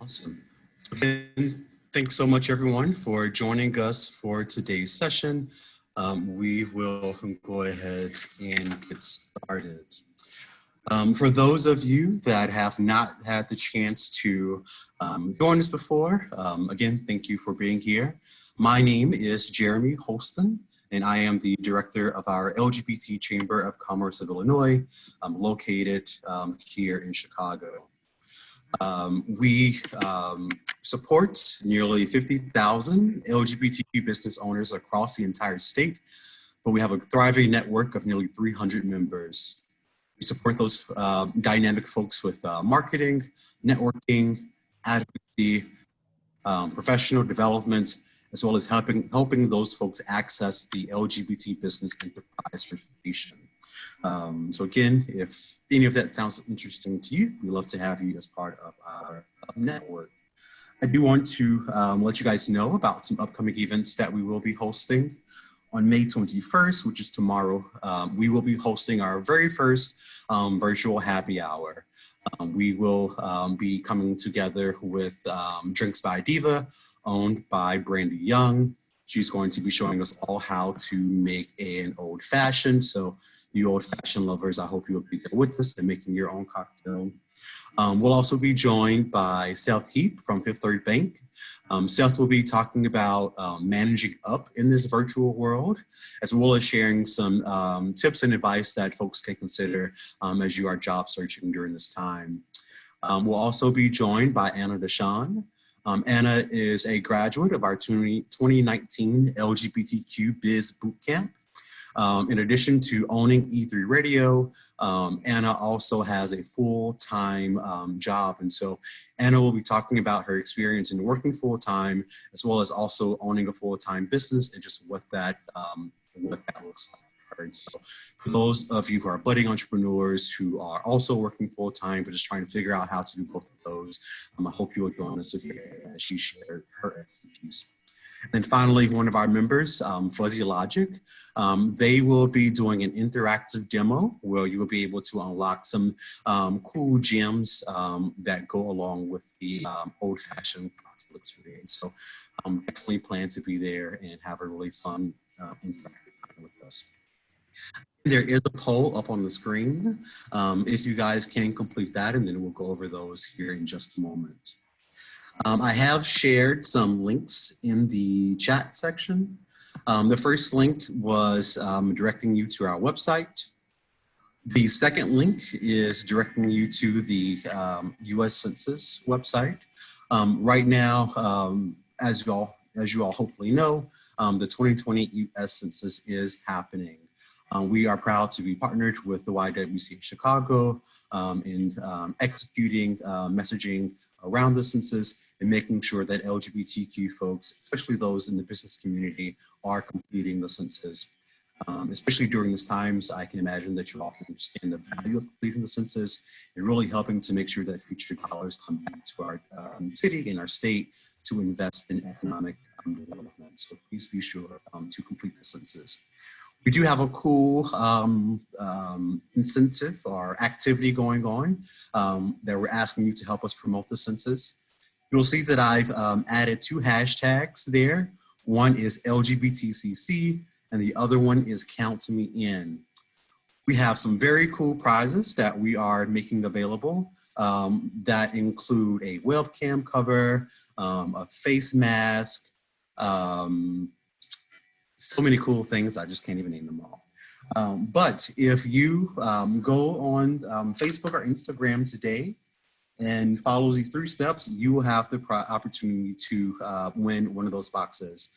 Awesome. Again, thanks so much, everyone, for joining us for today's session. We will go ahead and get started. For those of you that have not had the chance to join us before, again, thank you for being here. My name is Jeremy Holston, and I am the director of our LGBT Chamber of Commerce of Illinois, located here in Chicago. We support nearly 50,000 LGBTQ business owners across the entire state, but we have a thriving network of nearly 300 members. We support those dynamic folks with marketing, networking, advocacy, professional development, as well as helping those folks access the LGBT business enterprise certification. So again, if any of that sounds interesting to you, we'd love to have you as part of our network. I do want to let you guys know about some upcoming events that we will be hosting. On May 21st, which is tomorrow, we will be hosting our very first virtual happy hour. We will be coming together with Drinks by Diva, owned by Brandy Young. She's going to be showing us all how to make an old fashioned. So you old fashioned lovers, I hope you'll be there with us and making your own cocktail. We'll also be joined by Seth Heap from Fifth Third Bank. Seth will be talking about managing up in this virtual world, as well as sharing some tips and advice that folks can consider as you are job searching during this time. We'll also be joined by Anna Deshawn. Anna is a graduate of our 2019 LGBTQ Biz Bootcamp. In addition to owning E3 Radio, Anna also has a full-time job. And so Anna will be talking about her experience in working full-time, as well as also owning a full-time business and just what that looks like. And so for those of you who are budding entrepreneurs who are also working full-time, but just trying to figure out how to do both of those, I hope you will join us as she shared her expertise. And then finally, one of our members, Fuzzy Logic, they will be doing an interactive demo where you will be able to unlock some cool gems that go along with the old-fashioned cocktail experience. So definitely plan to be there and have a really fun interactive time with us. There is a poll up on the screen. If you guys can complete that, and then we'll go over those here in just a moment. I have shared some links in the chat section. The first link was directing you to our website. The second link is directing you to the US Census website. Right now, as you all hopefully know, the 2020 US Census is happening. We are proud to be partnered with the YWCA Chicago in executing messaging around the census and making sure that LGBTQ folks, especially those in the business community, are completing the census. Especially during these times, I can imagine that you all understand the value of completing the census and really helping to make sure that future dollars come back to our city and our state to invest in economic development. So please be sure to complete the census. We do have a cool incentive or activity going on that we're asking you to help us promote the census. You'll see that I've added 2 hashtags there. One is LGBTCC and the other one is Count Me In. We have some very cool prizes that we are making available that include a webcam cover, a face mask, so many cool things, I just can't even name them all. But if you go on Facebook or Instagram today and follow these 3 steps, you will have the opportunity to win one of those boxes.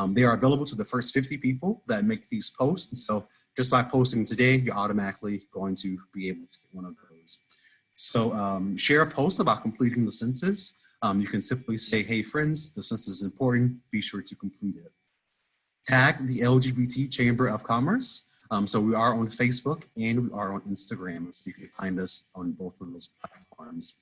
They are available to the first 50 people that make these posts. And so just by posting today, you're automatically going to be able to get one of those. So share a post about completing the census. You can simply say, hey friends, the census is important, be sure to complete it. Tag the LGBT Chamber of Commerce. So we are on Facebook and we are on Instagram. So you can find us on both of those platforms.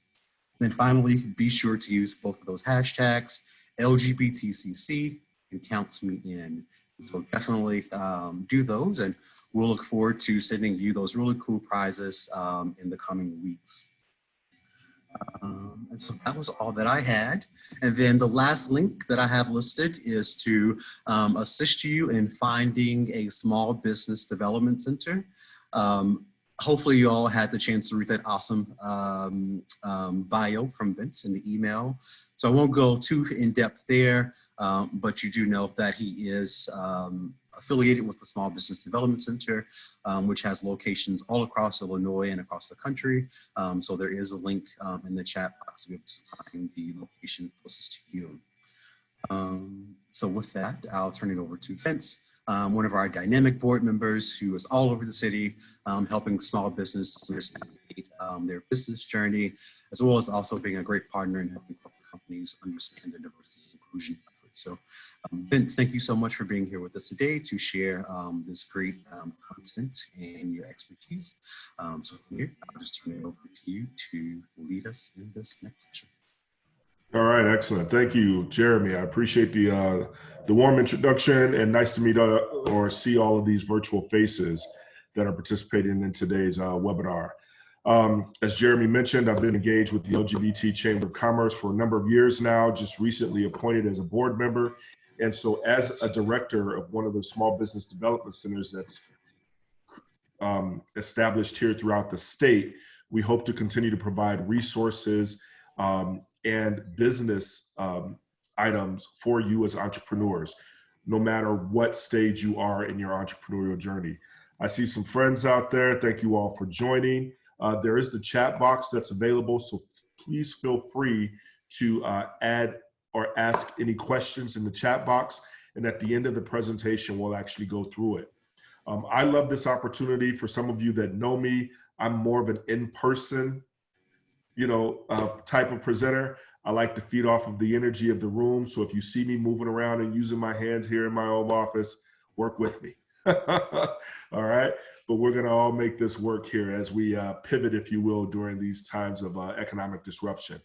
And then finally, be sure to use both of those hashtags, LGBTCC and Count Me In. So definitely do those, and we'll look forward to sending you those really cool prizes in the coming weeks. And so that was all that I had. And then the last link that I have listed is to assist you in finding a small business development center. Hopefully you all had the chance to read that awesome bio from Vince in the email. So I won't go too in depth there, but you do know that he is affiliated with the Small Business Development Center, which has locations all across Illinois and across the country. So there is a link in the chat box to be able to find the location closest to you. So with that, I'll turn it over to Vince, one of our dynamic board members who is all over the city, helping small businesses navigate their business journey, as well as also being a great partner in helping corporate companies understand their diversity and inclusion efforts. So Vince, thank you so much for being here with us today to share this great content and your expertise. So from here, I'll just turn it over to you to lead us in this next session. All right, excellent. Thank you, Jeremy. I appreciate the warm introduction, and nice to meet or see all of these virtual faces that are participating in today's webinar. As Jeremy mentioned, I've been engaged with the LGBT Chamber of Commerce for a number of years now, just recently appointed as a board member. And so as a director of one of the small business development centers that's established here throughout the state, we hope to continue to provide resources and business items for you as entrepreneurs, no matter what stage you are in your entrepreneurial journey. I see some friends out there. Thank you all for joining. There is the chat box that's available, so please feel free to add or ask any questions in the chat box. And at the end of the presentation, we'll actually go through it. I love this opportunity. For some of you that know me, I'm more of an in-person type of presenter. I like to feed off of the energy of the room. So if you see me moving around and using my hands here in my home office, work with me. All right. But we're going to all make this work here as we pivot, if you will, during these times of economic disruption.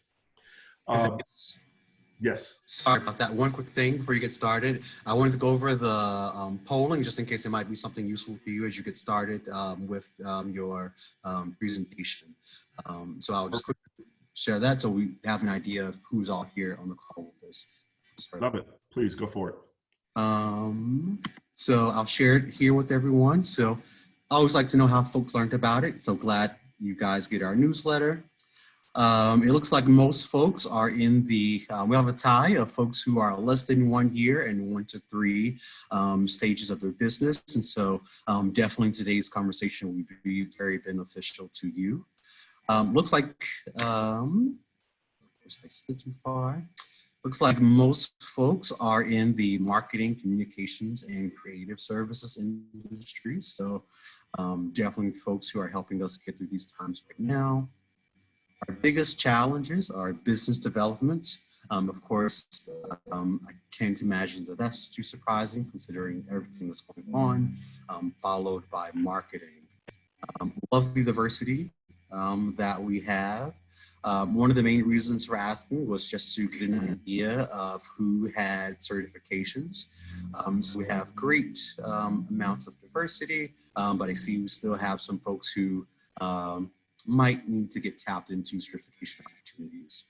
Yes. Sorry about that. One quick thing before you get started. I wanted to go over the polling just in case it might be something useful for you as you get started with your presentation. So I'll just quickly share that so we have an idea of who's all here on the call with us. Love it. Please go for it. So I'll share it here with everyone. So I always like to know how folks learned about it. So glad you guys get our newsletter. It looks like most folks are in the, we have a tie of folks who are less than 1 year and 1 to 3 stages of their business. And so definitely today's conversation will be very beneficial to you. Looks like, of course I slid too far. Looks like most folks are in the marketing, communications, and creative services industry. So definitely folks who are helping us get through these times right now. Our biggest challenges are business development. Of course, I can't imagine that that's too surprising considering everything that's going on, followed by marketing. Love the diversity that we have. One of the main reasons for asking was just to get an idea of who had certifications. So we have great amounts of diversity, but I see we still have some folks who might need to get tapped into certification opportunities.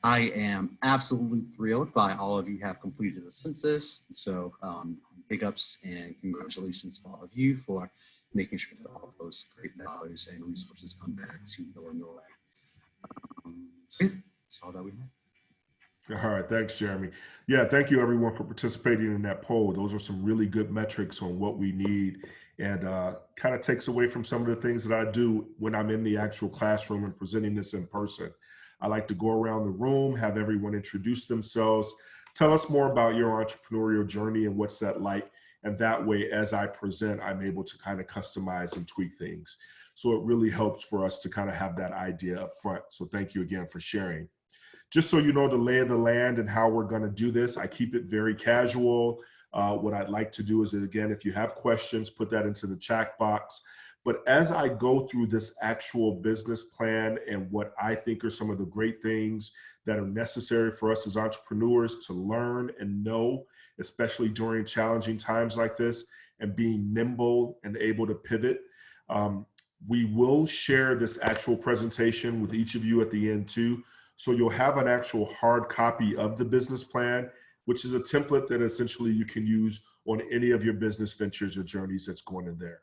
I am absolutely thrilled by all of you have completed the census. So big ups and congratulations to all of you for making sure that all of those great dollars and resources come back to Illinois. So yeah, that's all that we have. All right, thanks, Jeremy. Yeah, thank you everyone for participating in that poll. Those are some really good metrics on what we need, and kind of takes away from some of the things that I do when I'm in the actual classroom and presenting this in person. I like to go around the room, have everyone introduce themselves, tell us more about your entrepreneurial journey and what's that like, and that way as I present, I'm able to kind of customize and tweak things. So it really helps for us to kind of have that idea up front. So thank you again for sharing. Just so you know the lay of the land and how we're going to do this, I keep it very casual. What I'd like to do is, again, if you have questions, put that into the chat box. But as I go through this actual business plan and what I think are some of the great things that are necessary for us as entrepreneurs to learn and know, especially during challenging times like this, and being nimble and able to pivot, We will share this actual presentation with each of you at the end too. So you'll have an actual hard copy of the business plan, which is a template that essentially you can use on any of your business ventures or journeys that's going in there.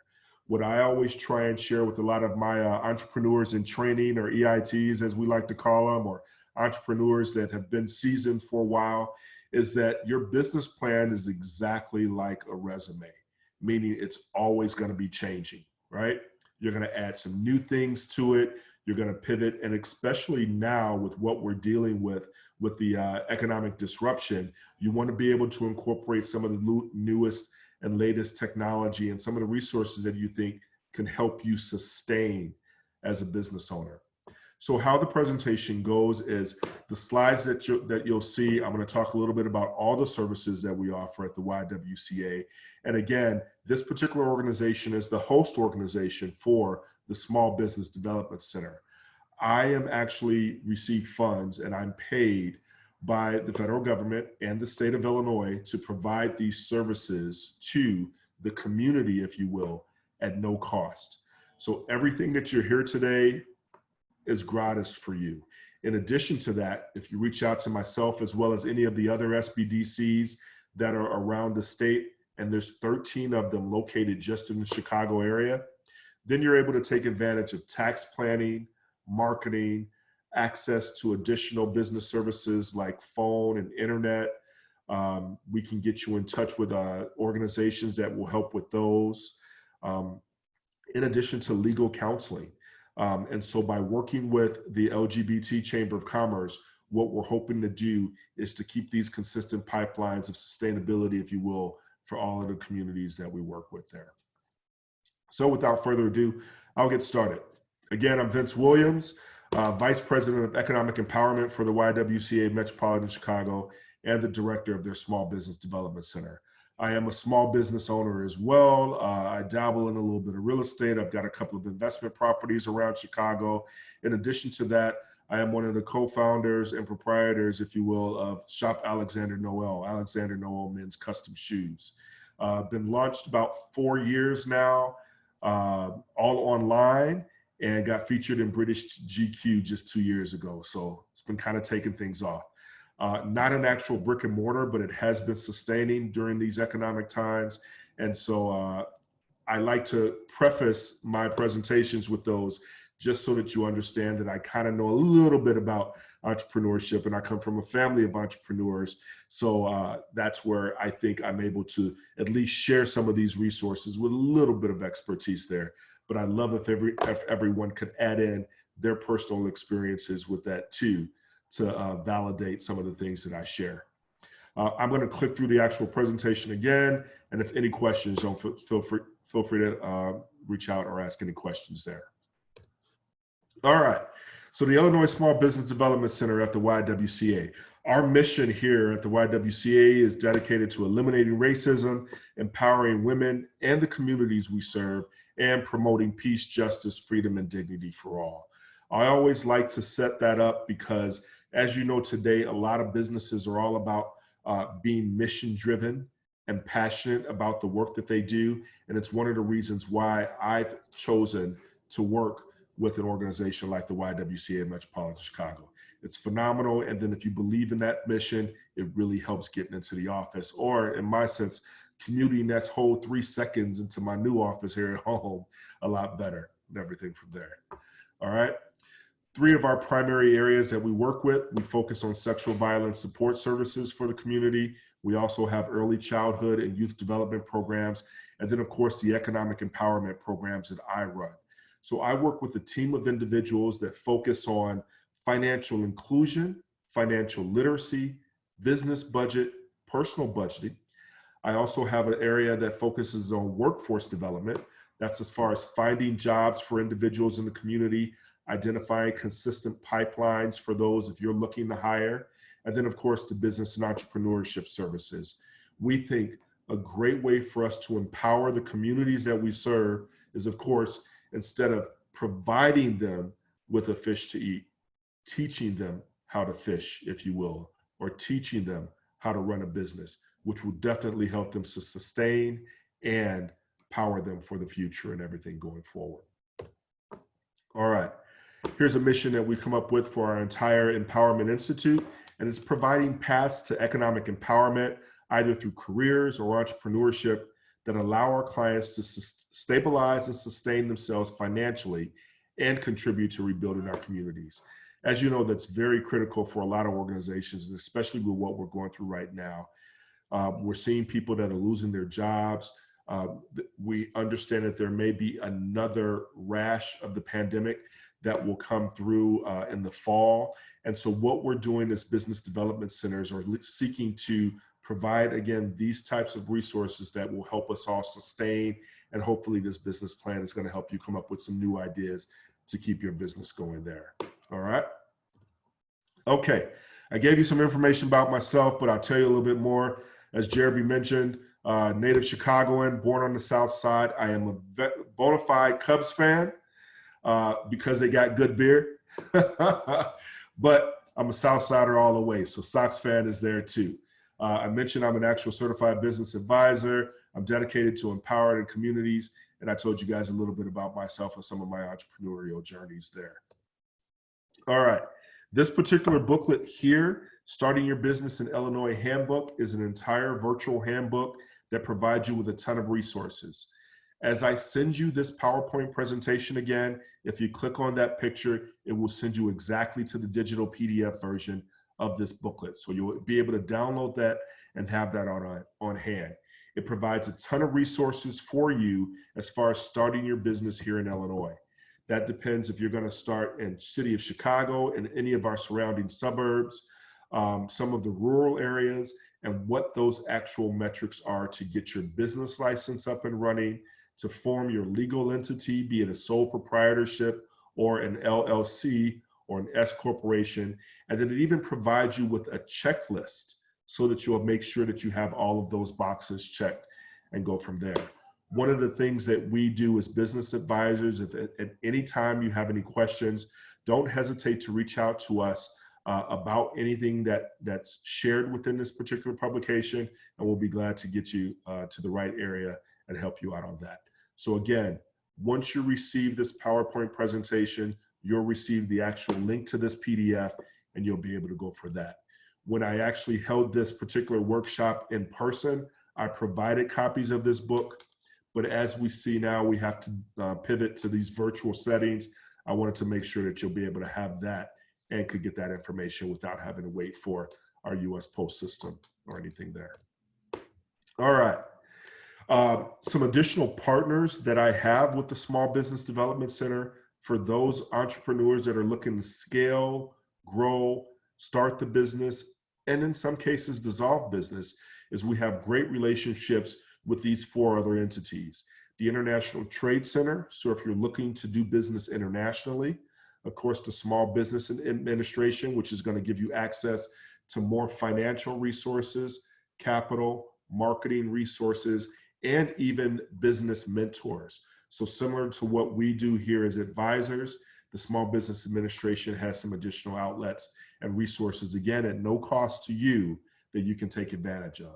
What I always try and share with a lot of my entrepreneurs in training, or EITs as we like to call them, or entrepreneurs that have been seasoned for a while, is that your business plan is exactly like a resume, meaning it's always going to be changing, right? You're going to add some new things to it. You're going to pivot. And especially now with what we're dealing with the economic disruption, you want to be able to incorporate some of the newest and latest technology and some of the resources that you think can help you sustain as a business owner. So how the presentation goes is the slides that you'll see. I'm going to talk a little bit about all the services that we offer at the YWCA. And again, this particular organization is the host organization for the Small Business Development Center. I am actually receive funds and I'm paid by the federal government and the state of Illinois to provide these services to the community, if you will, at no cost. So everything that you're here today is gratis for you. In addition to that, if you reach out to myself as well as any of the other SBDCs that are around the state, and there's 13 of them located just in the Chicago area, then you're able to take advantage of tax planning, marketing, access to additional business services like phone and internet. We can get you in touch with organizations that will help with those, in addition to legal counseling. And so by working with the LGBT Chamber of Commerce, what we're hoping to do is to keep these consistent pipelines of sustainability, if you will, for all of the communities that we work with there. So without further ado, I'll get started. Again, I'm Vince Williams, Vice President of Economic Empowerment for the YWCA Metropolitan Chicago and the Director of their Small Business Development Center. I am a small business owner as well. I dabble in a little bit of real estate. I've got a couple of investment properties around Chicago. In addition to that, I am one of the co-founders and proprietors, if you will, of Shop Alexander Noel Men's Custom Shoes. Been launched about 4 years now, all online, and got featured in British GQ just 2 years ago. So it's been kind of taking things off. Not an actual brick and mortar, but it has been sustaining during these economic times. And so I like to preface my presentations with those just so that you understand that I kind of know a little bit about entrepreneurship, and I come from a family of entrepreneurs. So that's where I think I'm able to at least share some of these resources with a little bit of expertise there. But I love if everyone could add in their personal experiences with that too, to validate some of the things that I share. I'm going to click through the actual presentation again, and if any questions, don't feel free to reach out or ask any questions there. All right, so the Illinois Small Business Development Center at the YWCA. Our mission here at the YWCA is dedicated to eliminating racism, empowering women and the communities we serve, and promoting peace, justice, freedom, and dignity for all. I always like to set that up because, as you know, today, a lot of businesses are all about being mission driven and passionate about the work that they do. And it's one of the reasons why I've chosen to work with an organization like the YWCA Metropolitan Chicago. It's phenomenal. And then if you believe in that mission, it really helps getting into the office, or in my sense, commuting that whole 3 seconds into my new office here at home a lot better and everything from there. All right. 3 of our primary areas that we work with, we focus on sexual violence support services for the community. We also have early childhood and youth development programs. And then of course, the economic empowerment programs that I run. So I work with a team of individuals that focus on financial inclusion, financial literacy, business budget, personal budgeting. I also have an area that focuses on workforce development. That's as far as finding jobs for individuals in the community, identifying consistent pipelines for those if you're looking to hire, and then of course the business and entrepreneurship services. We think a great way for us to empower the communities that we serve is, of course, instead of providing them with a fish to eat, teaching them how to fish, if you will, or teaching them how to run a business, which will definitely help them to sustain and power them for the future and everything going forward. All right. Here's a mission that we come up with for our entire Empowerment Institute, and it's providing paths to economic empowerment, either through careers or entrepreneurship, that allow our clients to stabilize and sustain themselves financially and contribute to rebuilding our communities. As you know, that's very critical for a lot of organizations, and especially with what we're going through right now. We're seeing people that are losing their jobs. We understand that there may be another rash of the pandemic that will come through in the fall. And so what we're doing as business development centers are seeking to provide, again, these types of resources that will help us all sustain. And hopefully this business plan is going to help you come up with some new ideas to keep your business going there. All right. Okay. I gave you some information about myself, but I'll tell you a little bit more. As Jeremy mentioned, native Chicagoan, born on the South Side. I am a bona fide Cubs fan because they got good beer, but I'm a South Sider all the way. So Sox fan is there too. I mentioned I'm an actual certified business advisor. I'm dedicated to empowering communities. And I told you guys a little bit about myself and some of my entrepreneurial journeys there. All right. This particular booklet here, Starting Your Business in Illinois Handbook, is an entire virtual handbook that provides you with a ton of resources. As I send you this PowerPoint presentation again, if you click on that picture, it will send you exactly to the digital PDF version of this booklet. So you'll be able to download that and have that on hand. It provides a ton of resources for you as far as starting your business here in Illinois. That depends if you're going to start in city of Chicago and any of our surrounding suburbs, some of the rural areas, and what those actual metrics are to get your business license up and running, to form your legal entity, be it a sole proprietorship or an LLC or an S corporation. And then it even provides you with a checklist so that you'll make sure that you have all of those boxes checked and go from there. One of the things that we do as business advisors, if at any time you have any questions, don't hesitate to reach out to us about anything that's shared within this particular publication, and we'll be glad to get you to the right area and help you out on that. So again, once you receive this PowerPoint presentation, you'll receive the actual link to this PDF, and you'll be able to go for that. When I actually held this particular workshop in person, I provided copies of this book. But as we see now, we have to pivot to these virtual settings. I wanted to make sure that you'll be able to have that and could get that information without having to wait for our US Post system or anything there. All right. Some additional partners that I have with the Small Business Development Center for those entrepreneurs that are looking to scale, grow, start the business, and in some cases dissolve business, is we have great relationships with these 4 other entities. The International Trade Center, so if you're looking to do business internationally. Of course, the Small Business Administration, which is going to give you access to more financial resources, capital, marketing resources, and even business mentors. So similar to what we do here as advisors, the Small Business Administration has some additional outlets and resources, again, at no cost to you, that you can take advantage of.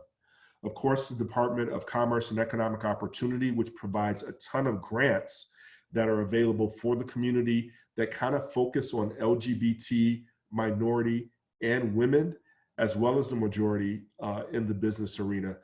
Of course, the Department of Commerce and Economic Opportunity, which provides a ton of grants that are available for the community that kind of focus on LGBT, minority, and women, as well as the majority in the business arena.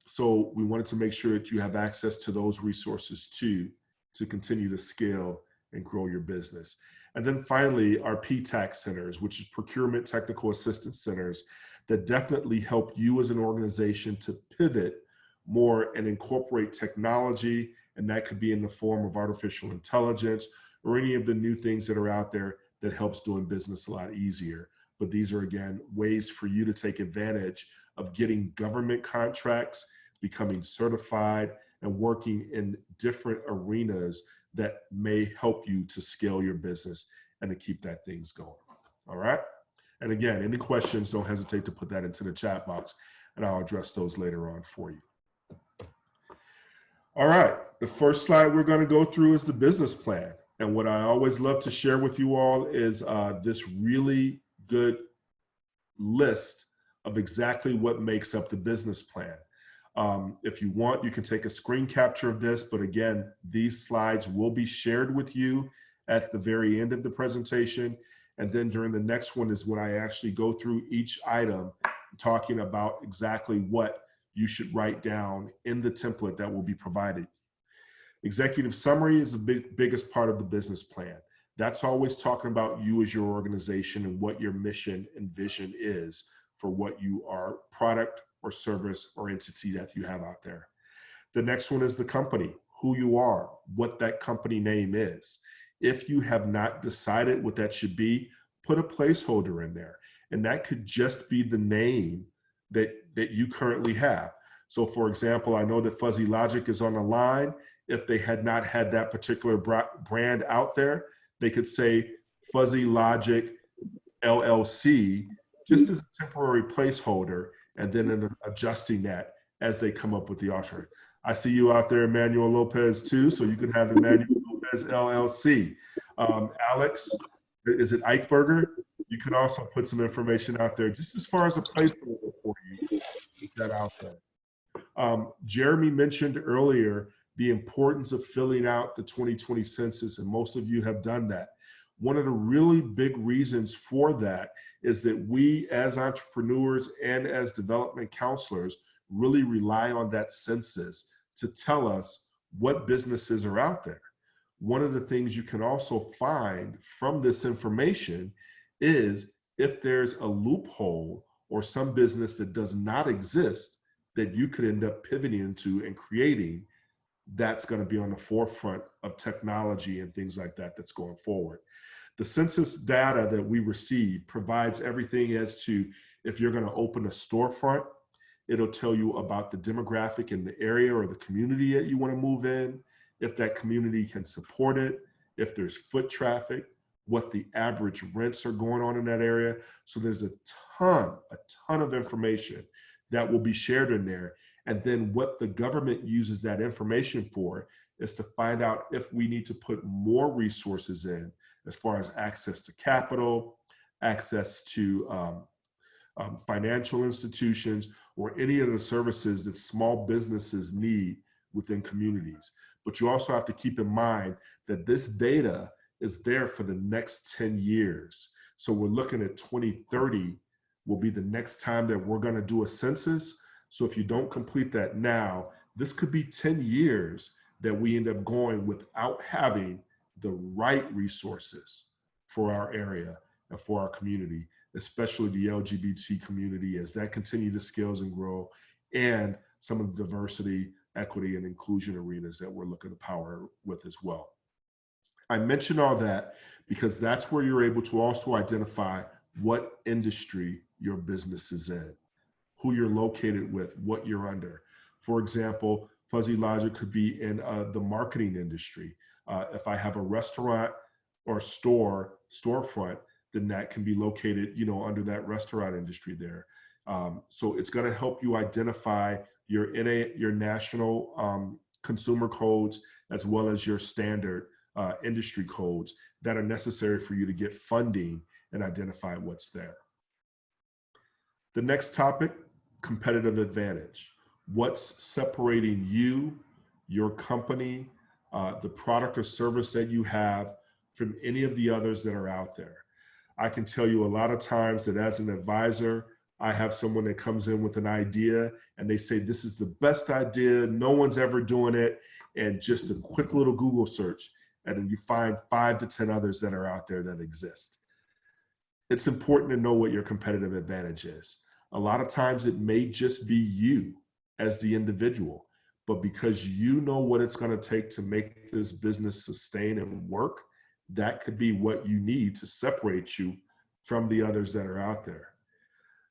So we wanted to make sure that you have access to those resources too, to continue to scale and grow your business. And then finally, our PTAC centers, which is Procurement Technical Assistance Centers, that definitely help you as an organization to pivot more and incorporate technology. And that could be in the form of artificial intelligence or any of the new things that are out there that helps doing business a lot easier. But these are, again, ways for you to take advantage of getting government contracts, becoming certified, and working in different arenas that may help you to scale your business and to keep that things going. All right. And again, any questions, don't hesitate to put that into the chat box, and I'll address those later on for you. All right, the first slide we're going to go through is the business plan. And what I always love to share with you all is this really good list of exactly what makes up the business plan. If you want, you can take a screen capture of this, but again, these slides will be shared with you at the very end of the presentation. And then during the next one is when I actually go through each item, talking about exactly what you should write down in the template that will be provided. Executive summary is the biggest part of the business plan. That's always talking about you as your organization and what your mission and vision is for what you are, product or service or entity that you have out there. The next one is the company, who you are, what that company name is. If you have not decided what that should be, put a placeholder in there. And that could just be the name that you currently have. So for example, I know that Fuzzy Logic is on the line. If they had not had that particular brand out there, they could say Fuzzy Logic LLC, just as a temporary placeholder, and then adjusting that as they come up with the offering. I see you out there, Emmanuel Lopez, too, so you can have Emmanuel Lopez LLC. Alex, is it Eichberger? You can also put some information out there just as far as a placeholder for you. Get that out there. Jeremy mentioned earlier the importance of filling out the 2020 census, and most of you have done that. One of the really big reasons for that is that we as entrepreneurs and as development counselors really rely on that census to tell us what businesses are out there. One of the things you can also find from this information is if there's a loophole or some business that does not exist that you could end up pivoting into and creating, that's going to be on the forefront of technology and things like that that's going forward. The census data that we receive provides everything as to if you're going to open a storefront, it'll tell you about the demographic in the area or the community that you want to move in, if that community can support it, if there's foot traffic, what the average rents are going on in that area. So there's a ton of information that will be shared in there. And then what the government uses that information for is to find out if we need to put more resources in as far as access to capital, access to financial institutions, or any of the services that small businesses need within communities. But you also have to keep in mind that this data is there for the next 10 years. So we're looking at 2030 will be the next time that we're going to do a census. So if you don't complete that now, this could be 10 years that we end up going without having the right resources for our area and for our community, especially the LGBT community, as that continue to scale and grow, and some of the diversity, equity, and inclusion arenas that we're looking to power with as well. I mention all that because that's where you're able to also identify what industry your business is in, who you're located with, what you're under. For example, Fuzzy Logic could be in the marketing industry. If I have a restaurant or storefront, then that can be located, under that restaurant industry there. So it's going to help you identify your national consumer codes as well as your standard industry codes that are necessary for you to get funding and identify what's there. The next topic, competitive advantage. What's separating you, your company, the product or service that you have from any of the others that are out there? I can tell you a lot of times that as an advisor, I have someone that comes in with an idea and they say, this is the best idea, no one's ever doing it, and just a quick little Google search, and then you find 5 to 10 others that are out there that exist. It's important to know what your competitive advantage is. A lot of times it may just be you as the individual, but because you know what it's going to take to make this business sustain and work, that could be what you need to separate you from the others that are out there.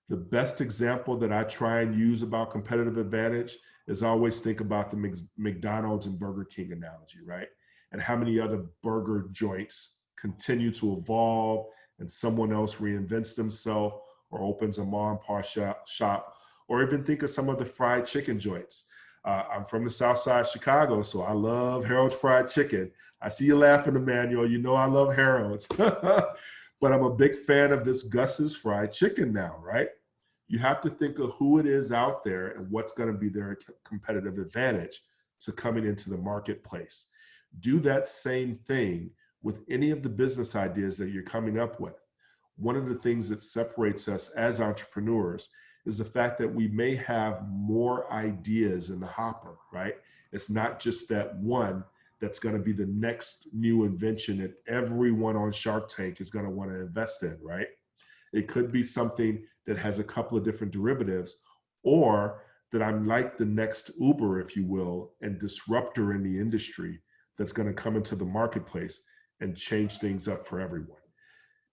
The best example that I try and use about competitive advantage is I always think about the McDonald's and Burger King analogy, right? And how many other burger joints continue to evolve and someone else reinvents themselves or opens a mom and pop shop, or even think of some of the fried chicken joints. I'm from the South Side of Chicago, so I love Harold's Fried Chicken. I see you laughing, Emmanuel. You know I love Harold's. But I'm a big fan of this Gus's Fried Chicken now, right? You have to think of who it is out there and what's going to be their competitive advantage to coming into the marketplace. Do that same thing with any of the business ideas that you're coming up with, one of the things that separates us as entrepreneurs is the fact that we may have more ideas in the hopper, right? It's not just that one that's going to be the next new invention that everyone on Shark Tank is going to want to invest in, right? It could be something that has a couple of different derivatives, or that I'm like the next Uber, if you will, and disruptor in the industry that's going to come into the marketplace and change things up for everyone.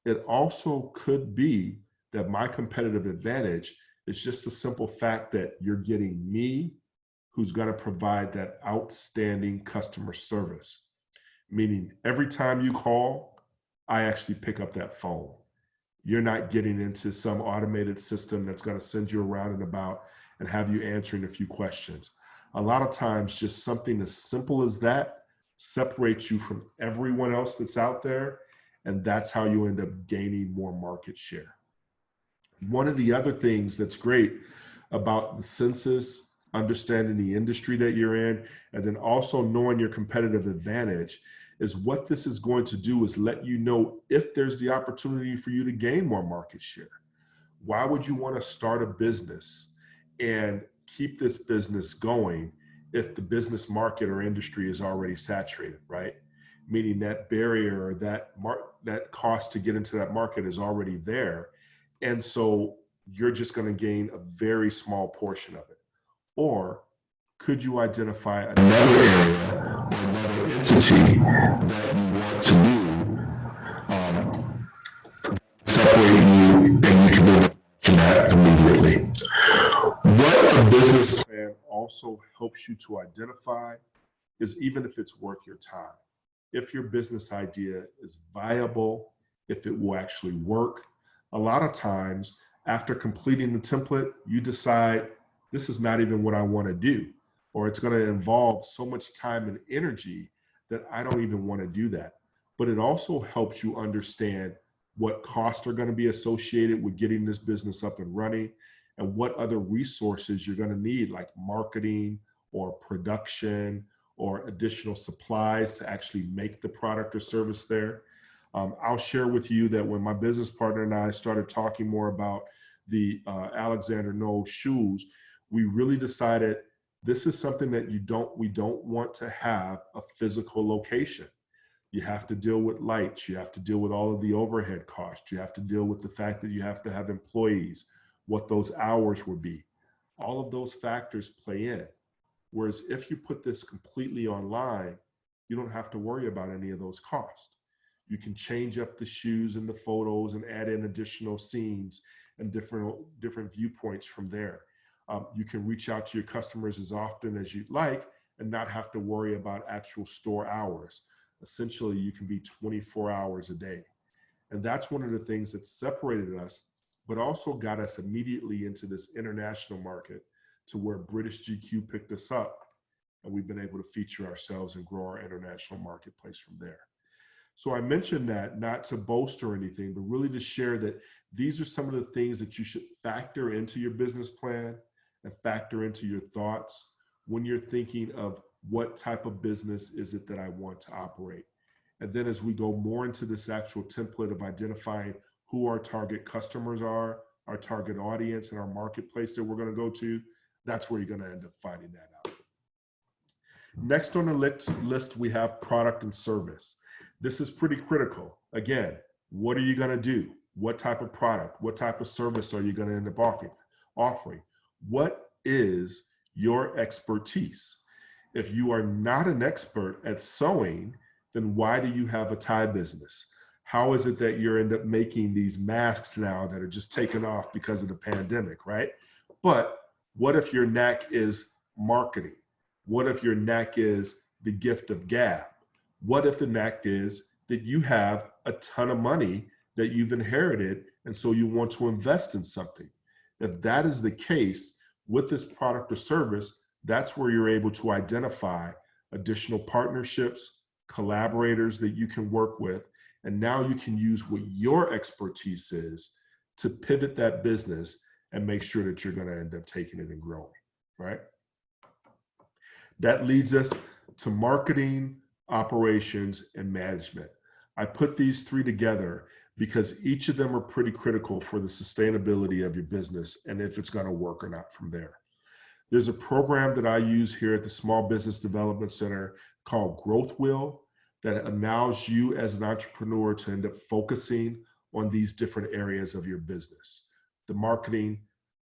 It also could be that my competitive advantage is just the simple fact that you're getting me who's going to provide that outstanding customer service. Meaning every time you call, I actually pick up that phone. You're not getting into some automated system that's going to send you around and about and have you answering a few questions. A lot of times, just something as simple as that separates you from everyone else that's out there, and that's how you end up gaining more market share. One of the other things that's great about the census, understanding the industry that you're in, and then also knowing your competitive advantage, is what this is going to do is let you know if there's the opportunity for you to gain more market share. Why would you want to start a business and keep this business going if the business market or industry is already saturated, right? Meaning that barrier or that cost to get into that market is already there. And so you're just going to gain a very small portion of it. Or could you identify another area or another entity that you want to do, separate you, and you can do that immediately? What a business plan also helps you to identify is even if it's worth your time. If your business idea is viable, if it will actually work. A lot of times after completing the template, you decide this is not even what I want to do, or it's going to involve so much time and energy that I don't even want to do that. But it also helps you understand what costs are going to be associated with getting this business up and running, and what other resources you're going to need, like marketing or production or additional supplies to actually make the product or service there. I'll share with you that when my business partner and I started talking more about the Alexander Knoll shoes, we really decided this is something that we don't want to have a physical location. You have to deal with lights. You have to deal with all of the overhead costs. You have to deal with the fact that you have to have employees, what those hours would be. All of those factors play in. Whereas if you put this completely online, you don't have to worry about any of those costs. You can change up the shoes and the photos and add in additional scenes and different viewpoints from there. You can reach out to your customers as often as you'd like and not have to worry about actual store hours. Essentially, you can be 24 hours a day. And that's one of the things that separated us, but also got us immediately into this international market to where British GQ picked us up. And we've been able to feature ourselves and grow our international marketplace from there. So I mentioned that not to boast or anything, but really to share that these are some of the things that you should factor into your business plan and factor into your thoughts when you're thinking of what type of business is it that I want to operate. And then as we go more into this actual template of identifying who our target customers are, our target audience, and our marketplace that we're going to go to, that's where you're going to end up finding that out. Next on the list, we have product and service. This is pretty critical. Again, what are you going to do? What type of product? What type of service are you going to end up offering? What is your expertise? If you are not an expert at sewing, then why do you have a tie business? How is it that you end up making these masks now that are just taken off because of the pandemic, right? But what if your knack is marketing? What if your knack is the gift of gab? What if the knack is that you have a ton of money that you've inherited and so you want to invest in something? If that is the case with this product or service, that's where you're able to identify additional partnerships, collaborators that you can work with, and now you can use what your expertise is to pivot that business and make sure that you're going to end up taking it and growing, right? That leads us to marketing, operations, and management. I put these three together because each of them are pretty critical for the sustainability of your business and if it's going to work or not from there. There's a program that I use here at the Small Business Development Center called Growth Wheel that allows you as an entrepreneur to end up focusing on these different areas of your business: the marketing,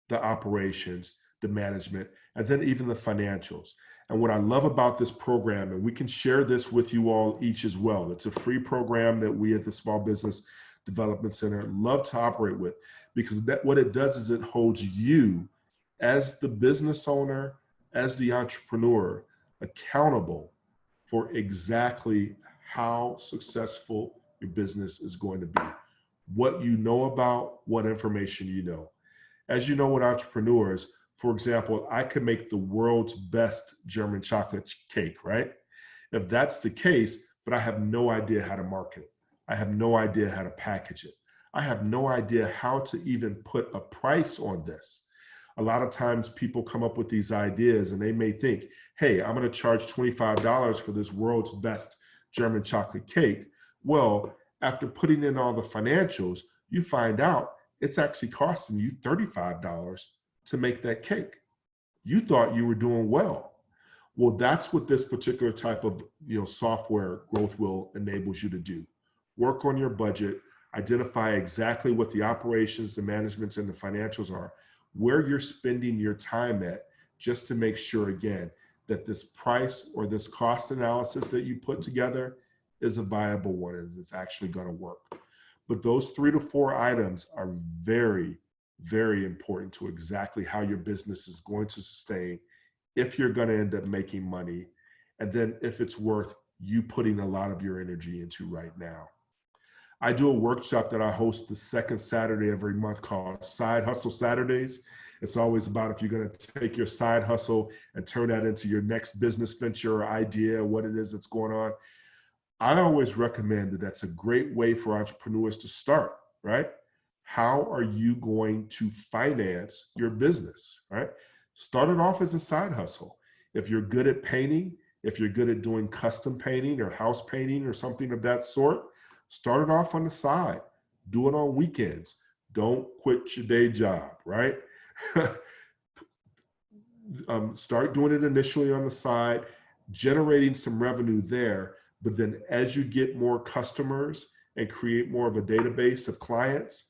the operations, the management, and then even the financials. And what I love about this program, and we can share this with you all each as well, it's a free program that we at the Small Business Development Center love to operate with, because what it does is it holds you as the business owner, as the entrepreneur, accountable for exactly how successful your business is going to be, what you know about, what information you know. As you know, with entrepreneurs, for example, I could make the world's best German chocolate cake, right? If that's the case, but I have no idea how to market it, I have no idea how to package it, I have no idea how to even put a price on this. A lot of times people come up with these ideas and they may think, hey, I'm going to charge $25 for this world's best German chocolate cake. Well, after putting in all the financials, you find out it's actually costing you $35 to make that cake. You thought you were doing well. Well, that's what this particular type of software Growth Wheel enables you to do. Work on your budget, identify exactly what the operations, the managements, and the financials are, where you're spending your time at, just to make sure, again, that this price or this cost analysis that you put together is a viable one and it's actually going to work. But those 3 to 4 items are very, very important to exactly how your business is going to sustain, if you're going to end up making money, and then if it's worth you putting a lot of your energy into right now. I do a workshop that I host the second Saturday every month called Side Hustle Saturdays. It's always about if you're going to take your side hustle and turn that into your next business venture or idea, what it is that's going on. I always recommend that that's a great way for entrepreneurs to start, right? How are you going to finance your business, right? Start it off as a side hustle. If you're good at painting, if you're good at doing custom painting or house painting or something of that sort, start it off on the side. Do it on weekends. Don't quit your day job, right? Start doing it initially on the side, generating some revenue there. But then as you get more customers and create more of a database of clients,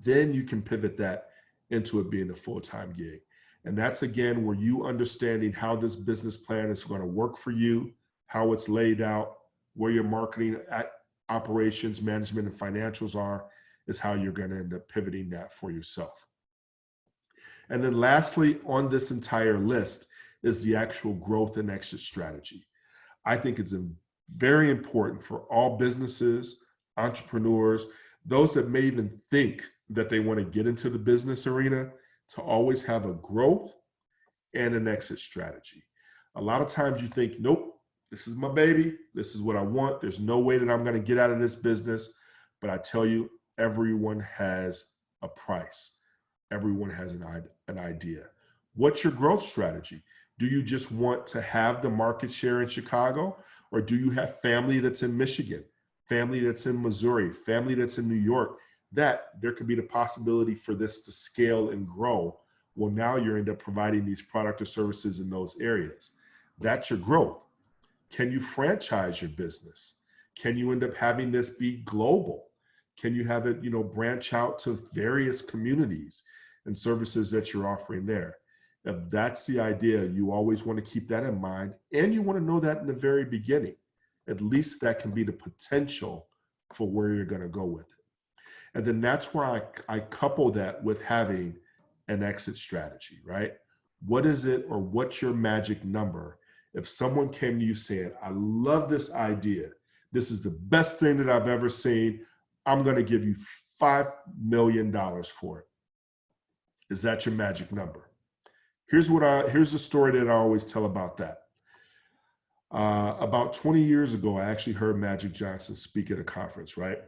then you can pivot that into it being a full-time gig. And that's, again, where you understanding how this business plan is going to work for you, how it's laid out, where your marketing operations, management, and financials are, is how you're going to end up pivoting that for yourself. And then lastly, on this entire list is the actual growth and exit strategy. I think it's very important for all businesses, entrepreneurs, those that may even think that they want to get into the business arena, to always have a growth and an exit strategy. A lot of times you think, nope, this is my baby. This is what I want. There's no way that I'm going to get out of this business. But I tell you, everyone has a price. Everyone has an idea. What's your growth strategy? Do you just want to have the market share in Chicago? Or do you have family that's in Michigan, family that's in Missouri, family that's in New York, that there could be the possibility for this to scale and grow? Well, now you end up providing these products or services in those areas. That's your growth. Can you franchise your business? Can you end up having this be global? Can you have it, branch out to various communities and services that you're offering there? If that's the idea, you always want to keep that in mind, and you want to know that in the very beginning. At least that can be the potential for where you're going to go with it. And then that's where I couple that with having an exit strategy, right? What is it, or what's your magic number? If someone came to you saying, I love this idea, this is the best thing that I've ever seen, I'm going to give you $5 million for it. Is that your magic number? Here's the story that I always tell about that. About 20 years ago, I actually heard Magic Johnson speak at a conference, right?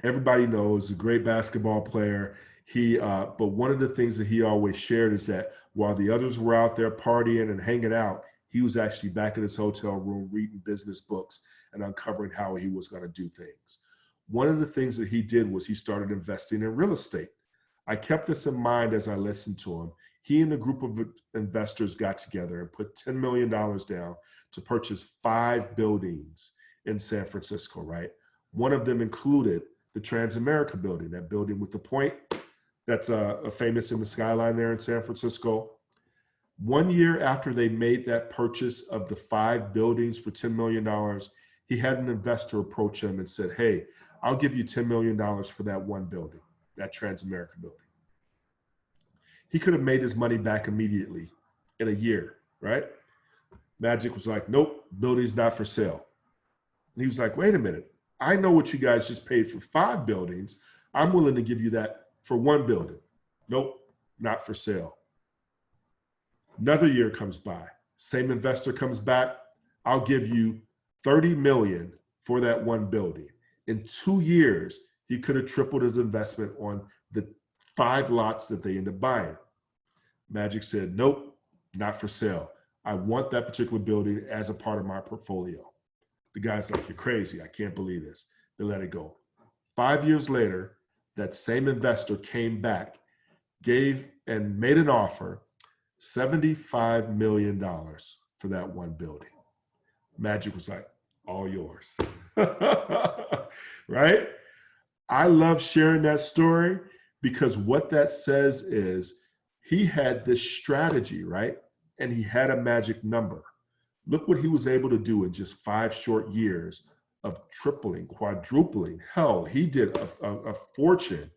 Everybody knows, a great basketball player. But one of the things that he always shared is that while the others were out there partying and hanging out, he was actually back in his hotel room reading business books and uncovering how he was going to do things. One of the things that he did was he started investing in real estate. I kept this in mind as I listened to him. He and a group of investors got together and put $10 million down to purchase 5 buildings in San Francisco, right? One of them included the Transamerica building, that building with the point that's famous in the skyline there in San Francisco. 1 year after they made that purchase of the 5 buildings for $10 million, he had an investor approach him and said, hey, I'll give you $10 million for that one building, that Transamerica building. He could have made his money back immediately in a year, right? Magic was like, nope, building's not for sale. And he was like, wait a minute. I know what you guys just paid for 5 buildings. I'm willing to give you that for 1 building. Nope, not for sale. Another year comes by. Same investor comes back. I'll give you $30 million for that 1 building. In 2 years, he could have tripled his investment on the 5 lots that they ended up buying. Magic said, nope, not for sale. I want that particular building as a part of my portfolio. The guy's like, you're crazy. I can't believe this. They let it go. 5 years later, that same investor came back, gave and made an offer, $75 million for that 1 building. Magic was like, all yours. Right? I love sharing that story because what that says is he had this strategy, right? And he had a magic number. Look what he was able to do in just 5 short years of tripling, quadrupling. Hell, he did a fortune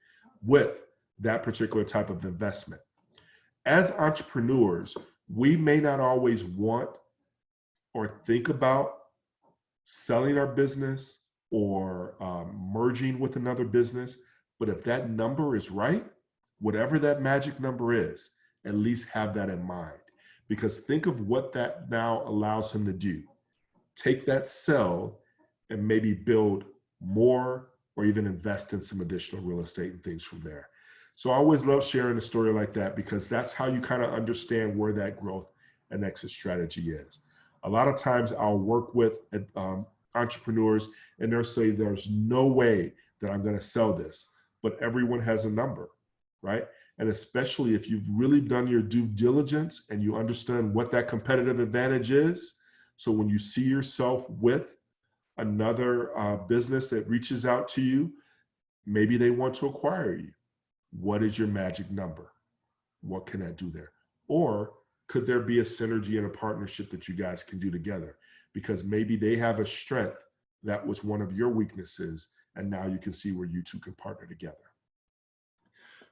with that particular type of investment. As entrepreneurs, we may not always want or think about selling our business or merging with another business. But if that number is right, whatever that magic number is, at least have that in mind. Because think of what that now allows him to do. Take that sell and maybe build more or even invest in some additional real estate and things from there. So I always love sharing a story like that because that's how you kind of understand where that growth and exit strategy is. A lot of times I'll work with entrepreneurs and they'll say, there's no way that I'm going to sell this, but everyone has a number, right? And especially if you've really done your due diligence and you understand what that competitive advantage is. So when you see yourself with another business that reaches out to you, maybe they want to acquire you. What is your magic number? What can I do there? Or could there be a synergy and a partnership that you guys can do together? Because maybe they have a strength that was one of your weaknesses, and now you can see where you two can partner together.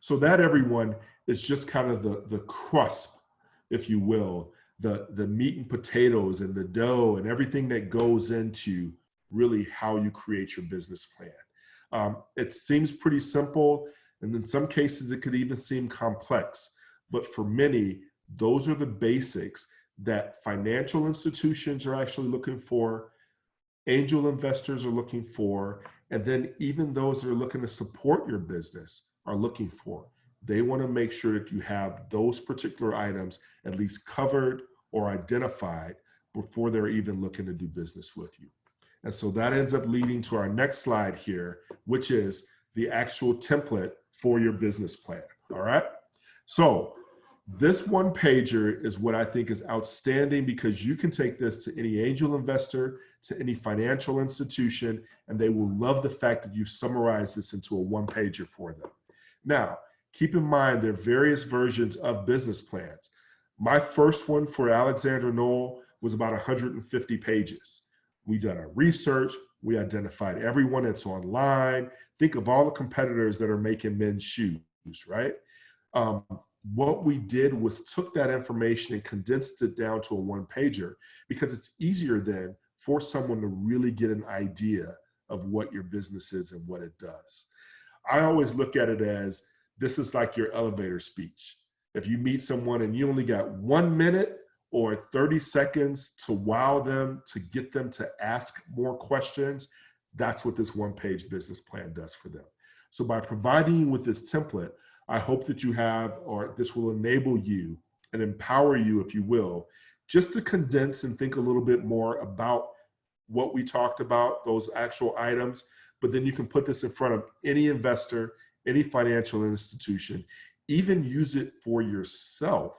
So that, everyone, is just kind of the crust, if you will, the meat and potatoes and the dough and everything that goes into really how you create your business plan. It seems pretty simple, and in some cases it could even seem complex. But for many, those are the basics that financial institutions are actually looking for, angel investors are looking for, and then even those that are looking to support your business are looking for. They want to make sure that you have those particular items at least covered or identified before they're even looking to do business with you. And so that ends up leading to our next slide here, which is the actual template for your business plan. All right. So this 1-pager is what I think is outstanding because you can take this to any angel investor, to any financial institution, and they will love the fact that you summarize this into a 1-pager for them. Now, keep in mind there are various versions of business plans. My first one for Alexander Knoll was about 150 pages. We done our research. We identified everyone that's online. Think of all the competitors that are making men's shoes, right? What we did was took that information and condensed it down to a 1-pager because it's easier then for someone to really get an idea of what your business is and what it does. I always look at it as this is like your elevator speech. If you meet someone and you only got 1 minute or 30 seconds to wow them, to get them to ask more questions, that's what this 1-page business plan does for them. So by providing you with this template, I hope that you have, or this will enable you and empower you, if you will, just to condense and think a little bit more about what we talked about, those actual items, but then you can put this in front of any investor, any financial institution, even use it for yourself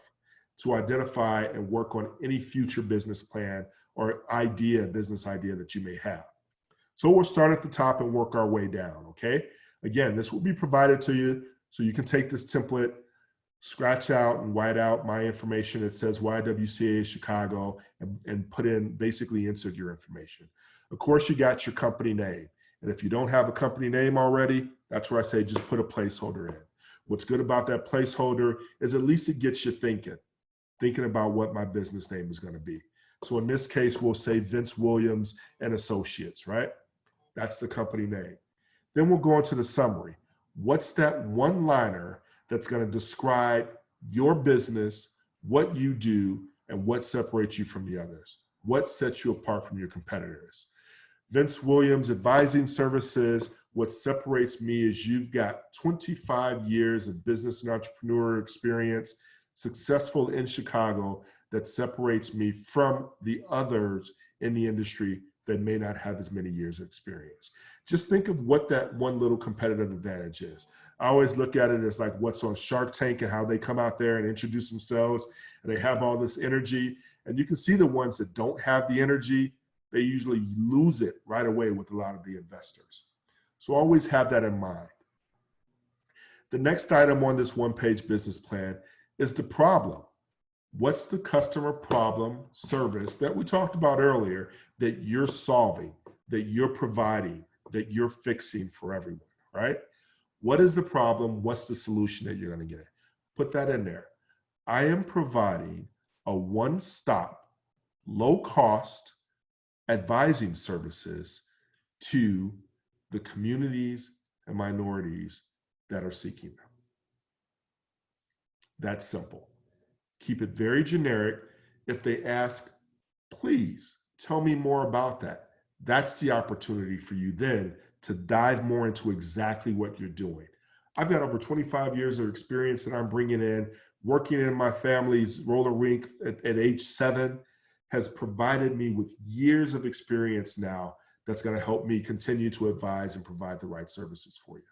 to identify and work on any future business plan or business idea that you may have. So we'll start at the top and work our way down, okay? Again, this will be provided to you so you can take this template, scratch out and white out my information. It says YWCA Chicago and put in, basically insert your information. Of course, you got your company name. And if you don't have a company name already, that's where I say just put a placeholder in. What's good about that placeholder is at least it gets you thinking about what my business name is going to be. So in this case, we'll say Vince Williams and Associates, right? That's the company name. Then we'll go into the summary. What's that one-liner that's going to describe your business, what you do, and what separates you from the others? What sets you apart from your competitors? Vince Williams Advising Services. What separates me is you've got 25 years of business and entrepreneur experience, successful in Chicago, that separates me from the others in the industry that may not have as many years of experience. Just think of what that one little competitive advantage is. I always look at it as like what's on Shark Tank and how they come out there and introduce themselves and they have all this energy. And you can see the ones that don't have the energy, they usually lose it right away with a lot of the investors. So always have that in mind. The next item on this one-page business plan is the problem. What's the customer problem service that we talked about earlier that you're solving, that you're providing, that you're fixing for everyone, right? What is the problem? What's the solution that you're going to get? Put that in there. I am providing a one-stop, low-cost advising services to the communities and minorities that are seeking them. That's simple. Keep it very generic. If they ask, please tell me more about that. That's the opportunity for you then to dive more into exactly what you're doing. I've got over 25 years of experience that I'm bringing in. Working in my family's roller rink at age 7 has provided me with years of experience now that's going to help me continue to advise and provide the right services for you.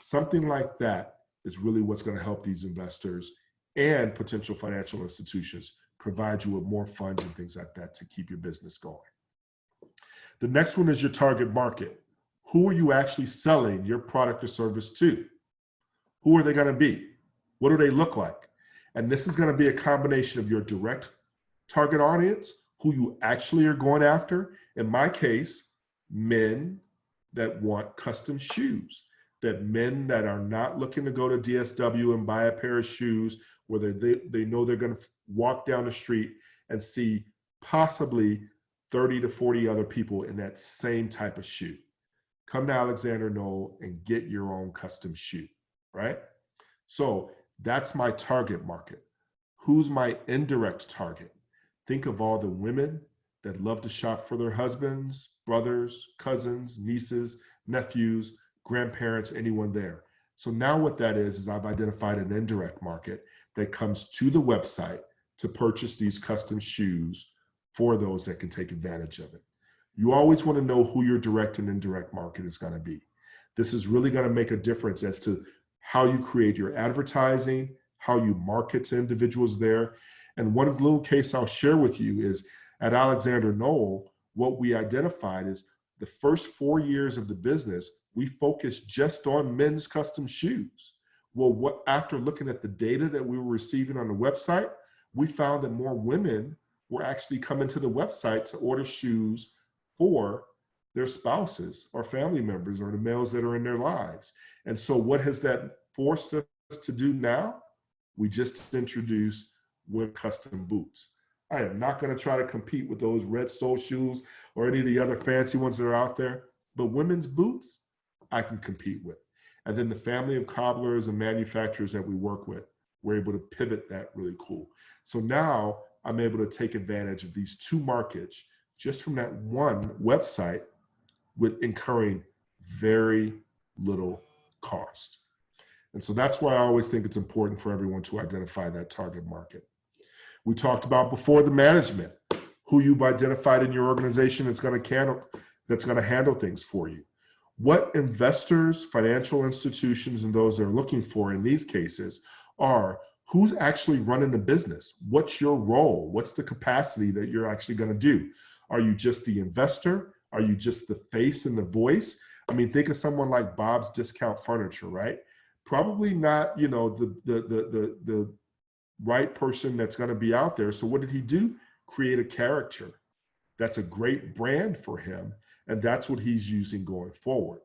Something like that is really what's going to help these investors and potential financial institutions provide you with more funds and things like that to keep your business going. The next one is your target market. Who are you actually selling your product or service to? Who are they going to be? What do they look like? And this is going to be a combination of your direct target audience, who you actually are going after. In my case, men that want custom shoes, that men that are not looking to go to DSW and buy a pair of shoes where they know they're going to walk down the street and see possibly 30 to 40 other people in that same type of shoe. Come to Alexander Knoll and get your own custom shoe, right? So that's my target market. Who's my indirect target? Think of all the women that love to shop for their husbands, brothers, cousins, nieces, nephews, grandparents, anyone there. So now what that is I've identified an indirect market that comes to the website to purchase these custom shoes for those that can take advantage of it. You always want to know who your direct and indirect market is going to be. This is really going to make a difference as to how you create your advertising, how you market to individuals there. And one little case I'll share with you is at Alexander Knoll, what we identified is the first 4 years of the business, we focused just on men's custom shoes. Well, after looking at the data that we were receiving on the website, we found that more women were actually coming to the website to order shoes for their spouses or family members or the males that are in their lives. And so what has that forced us to do now? We just introduced women custom boots. I am not going to try to compete with those red sole shoes or any of the other fancy ones that are out there, but women's boots, I can compete with. And then the family of cobblers and manufacturers that we work with, we're able to pivot that really cool. So now I'm able to take advantage of these two markets just from that one website with incurring very little cost. And so that's why I always think it's important for everyone to identify that target market. We talked about before the management. who you've identified in your organization that's going to handle things for you. What investors, financial institutions, and those are looking for in these cases are who's actually running the business. What's your role? What's the capacity that you're actually going to do? Are you just the investor? Are you just the face and the voice? I mean, think of someone like Bob's Discount Furniture, right? Probably not, you know, the right person that's going to be out there. So what did he do? Create a character. That's a great brand for him. And that's what he's using going forward.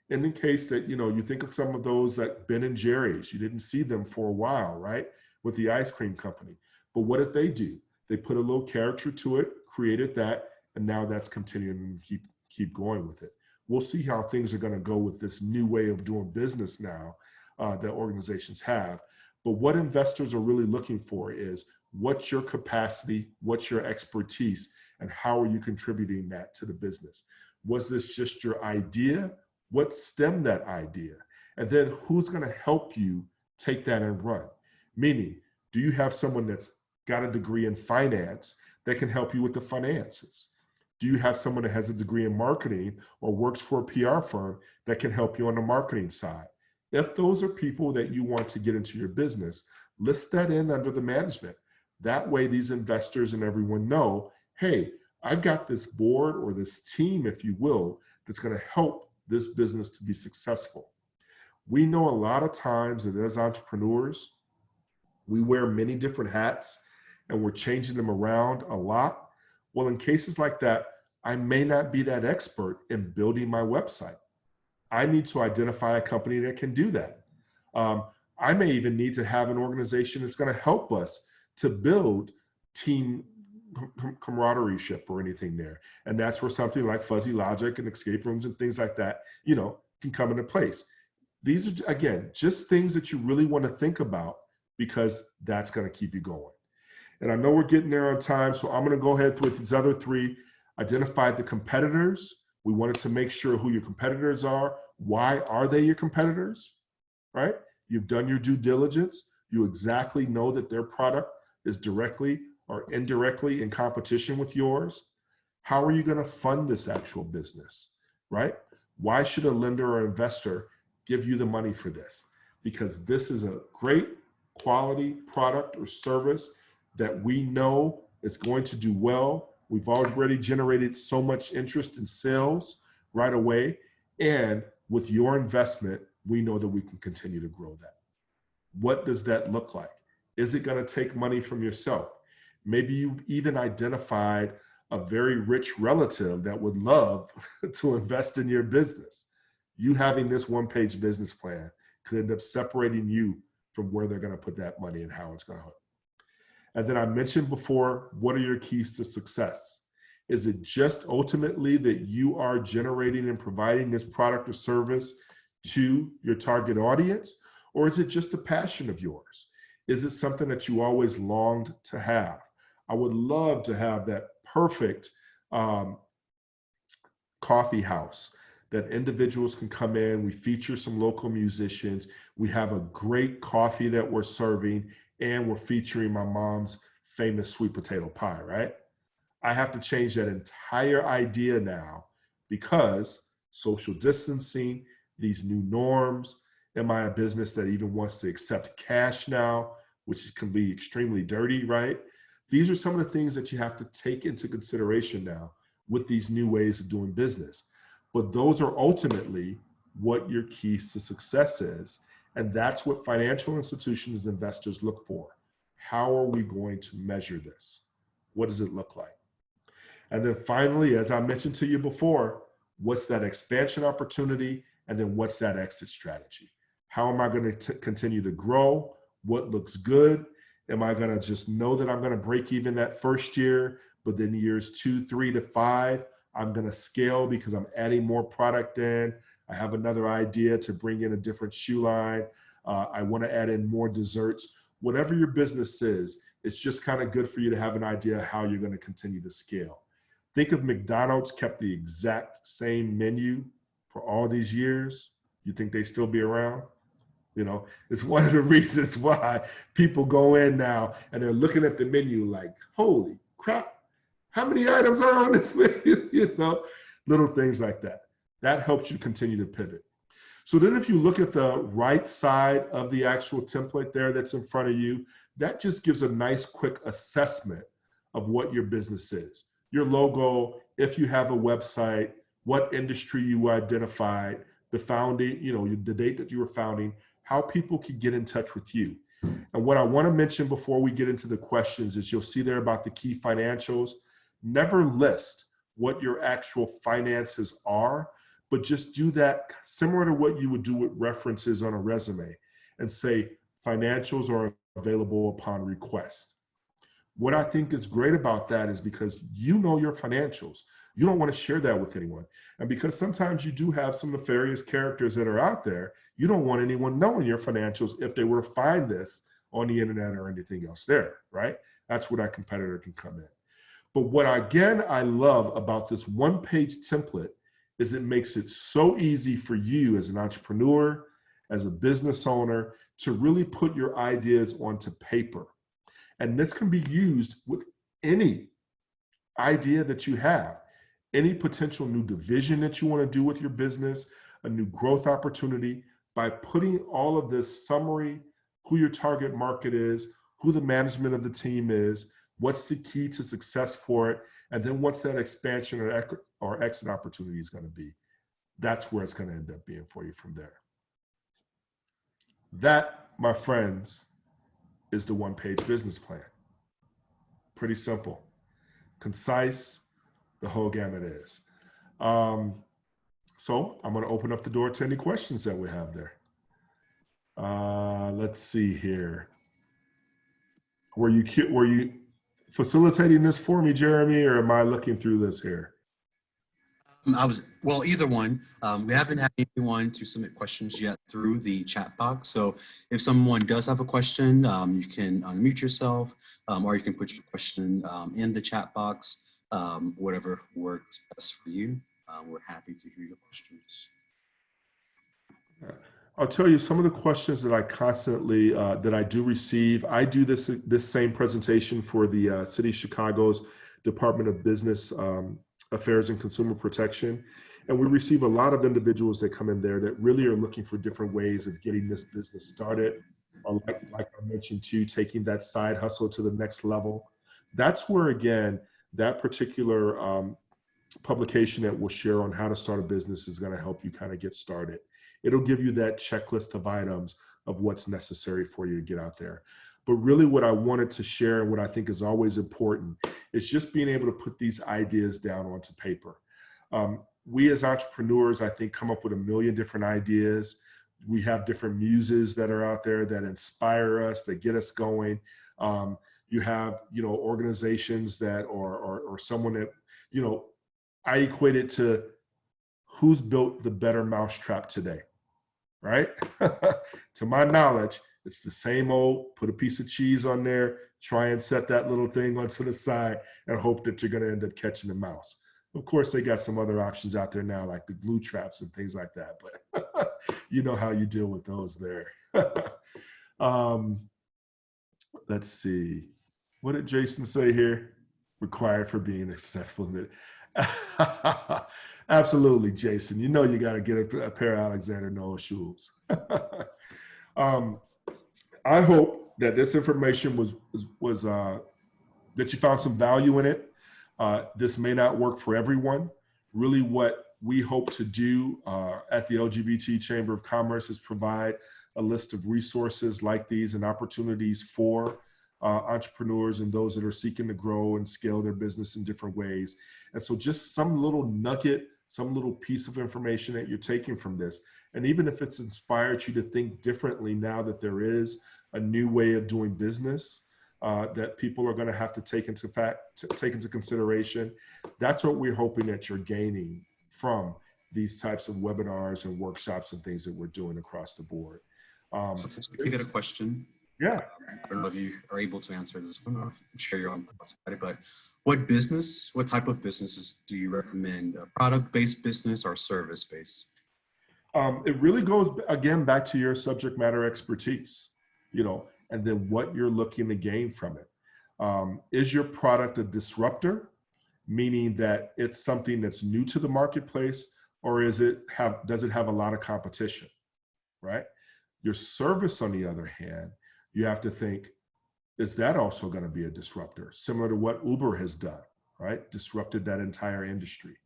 In the case that, you know, you think of some of those like Ben and Jerry's, you didn't see them for a while, right? With the ice cream company. But what did they do? They put a little character to it, created that, and now that's continuing to keep going with it. We'll see how things are going to go with this new way of doing business now that organizations have. But what investors are really looking for is what's your capacity, what's your expertise, and how are you contributing that to the business? Was this just your idea? What stemmed that idea? And then who's going to help you take that and run? Meaning, do you have someone that's got a degree in finance that can help you with the finances? Do you have someone that has a degree in marketing or works for a PR firm that can help you on the marketing side? If those are people that you want to get into your business, list that in under the management. That way, these investors and everyone know, hey, I've got this board or this team, if you will, that's going to help this business to be successful. We know a lot of times that as entrepreneurs, we wear many different hats and we're changing them around a lot. Well, in cases like that, I may not be that expert in building my website. I need to identify a company that can do that. I may even need to have an organization that's going to help us to build team camaraderie or anything there. And that's where something like fuzzy logic and escape rooms and things like that, you know, can come into place. These are, again, just things that you really want to think about because that's going to keep you going. And I know we're getting there on time, so I'm going to go ahead with these other three. Identify the competitors. We wanted to make sure who your competitors are. Why are they your competitors, right? You've done your due diligence. You exactly know that their product is directly or indirectly in competition with yours. How are you going to fund this actual business, right? Why should a lender or investor give you the money for this? Because this is a great quality product or service that we know is going to do well. We've already generated so much interest in sales right away. And with your investment, we know that we can continue to grow that. What does that look like? Is it going to take money from yourself? Maybe you've even identified a very rich relative that would love to invest in your business. You having this one-page business plan could end up separating you from where they're going to put that money and how it's going to help. And then I mentioned before, what are your keys to success? Is it just ultimately that you are generating and providing this product or service to your target audience? Or is it just a passion of yours? Is it something that you always longed to have? I would love to have that perfect coffee house that individuals can come in. We feature some local musicians. We have a great coffee that we're serving, and we're featuring my mom's famous sweet potato pie, right? I have to change that entire idea now because social distancing, these new norms. Am I a business that even wants to accept cash now, which can be extremely dirty, right? These are some of the things that you have to take into consideration now with these new ways of doing business. But those are ultimately what your keys to success is. And that's what financial institutions and investors look for. How are we going to measure this? What does it look like? And then finally, as I mentioned to you before, what's that expansion opportunity? And then what's that exit strategy? How am I going to continue to grow? What looks good? Am I going to just know that I'm going to break even that first year, but then years 2, 3 to 5, I'm going to scale because I'm adding more product in. I have another idea to bring in a different shoe line. I want to add in more desserts. Whatever your business is, it's just kind of good for you to have an idea how you're going to continue to scale. Think of McDonald's kept the exact same menu for all these years. You think they still be around? You know, it's one of the reasons why people go in now and they're looking at the menu like, holy crap, How many items are on this menu? You know, little things like that. That helps you continue to pivot. So then if you look at the right side of the actual template there that's in front of you, that just gives a nice quick assessment of what your business is. Your logo, if you have a website, what industry you identified, the founding, you know, the date that you were founding, how people can get in touch with you. And what I want to mention before we get into the questions is you'll see there about the key financials. Never list what your actual finances are, but just do that similar to what you would do with references on a resume and say financials are available upon request. What I think is great about that is because you know your financials. You don't want to share that with anyone. And because sometimes you do have some nefarious characters that are out there, you don't want anyone knowing your financials if they were to find this on the internet or anything else there, right? That's where that competitor can come in. But what again I love about this one-page template is it makes it so easy for you as an entrepreneur, as a business owner, to really put your ideas onto paper. And this can be used with any idea that you have, any potential new division that you want to do with your business, a new growth opportunity, by putting all of this summary, who your target market is, who the management of the team is, what's the key to success for it, and then what's that expansion or exit opportunity is going to be. That's where it's going to end up being for you from there. That, my friends, is the one-page business plan. Pretty simple, concise, the whole gamut is. So I'm going to open up the door to any questions that we have there. Let's see here. Were you facilitating this for me, Jeremy, or am I looking through this here? Well, either one. We haven't had anyone to submit questions yet through the chat box. So if someone does have a question, you can unmute yourself, or you can put your question in the chat box, whatever works best for you. We're happy to hear your questions. I'll tell you some of the questions that I constantly, that I do receive. I do this same presentation for the City of Chicago's Department of Business Affairs and Consumer Protection. And we receive a lot of individuals that come in there that really are looking for different ways of getting this business started. Or like I mentioned too, taking that side hustle to the next level. That's where, again, that particular publication that we'll share on how to start a business is going to help you kind of get started. It'll give you that checklist of items of what's necessary for you to get out there. But really what I wanted to share and what I think is always important is just being able to put these ideas down onto paper. We as entrepreneurs, I think, come up with a million different ideas. We have different muses that are out there that inspire us, that get us going. You have, organizations that, or someone that, I equate it to who's built the better mousetrap today, right? To my knowledge, it's the same old, put a piece of cheese on there, try and set that little thing onto the side and hope that you're going to end up catching the mouse. Of course, they got some other options out there now, like the glue traps and things like that, but you know how you deal with those there. Let's see. What did Jason say here? Required for being successful. Absolutely, Jason. You know you got to get a pair of Alexander Noah shoes. I hope that this information was that you found some value in it. This may not work for everyone. Really what we hope to do at the LGBT Chamber of Commerce is provide a list of resources like these and opportunities for entrepreneurs and those that are seeking to grow and scale their business in different ways. And so just some little nugget, some little piece of information that you're taking from this. And even if it's inspired you to think differently now that there is a new way of doing business that people are going to have to take into consideration, that's what we're hoping that you're gaining from these types of webinars and workshops and things that we're doing across the board. So we get a question. Yeah. I don't know if you are able to answer this one or share your own thoughts about it, but what type of businesses do you recommend? A product-based business or service-based? It really goes, again, back to your subject matter expertise, and then what you're looking to gain from it. Is your product a disruptor? meaning that it's something that's new to the marketplace, or does it have a lot of competition, right? Your service, on the other hand, you have to think, is that also going to be a disruptor, similar to what Uber has done, right? Disrupted that entire industry.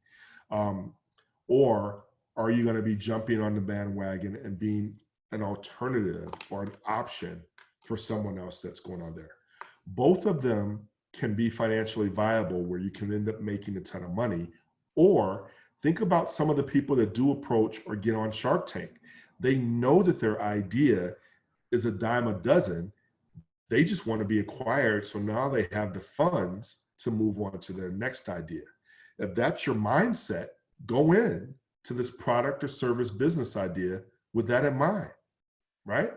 Or are you going to be jumping on the bandwagon and being an alternative or an option for someone else that's going on there? Both of them can be financially viable, where you can end up making a ton of money. Or think about some of the people that do approach or get on Shark Tank. They know that their idea is a dime a dozen. They just want to be acquired, so now they have the funds to move on to their next idea. If that's your mindset, go in to this product or service business idea with that in mind, right?